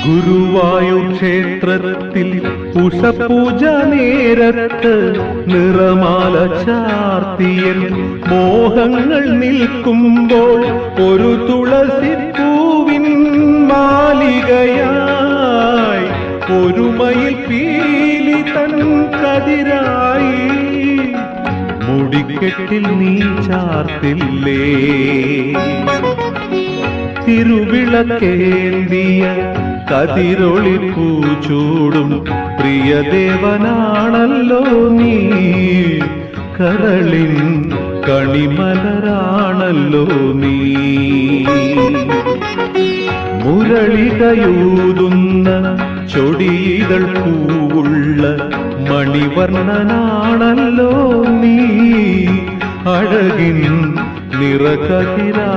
ഗുരുവായൂർ ക്ഷേത്രത്തിൽ ഉഷപൂജ നേരത്ത് നിറമാല ചാർത്തിയൻ മോഹങ്ങൾ നിൽക്കുമ്പോൾ ഒരു തുളസിപ്പൂവിൻ മാലികയായി ഒരു മയിൽ പീലി തൻ കതിരായി മുടിക്കെട്ടിൽ നീ ചാർത്തില്ലേ തിരുവിളക്കേന്തിയ കതിരൊളി പൂച്ചൂടും പ്രിയദേവനാണല്ലോ നീ കരളിൻ കണിമലരാണല്ലോ നീ മുരളികയൂതുന്ന ചൊടിയിതൾ പൂവുള്ള മണിവർണ്ണനാണല്ലോ നീ അഴകിൻ നിറകതിരാ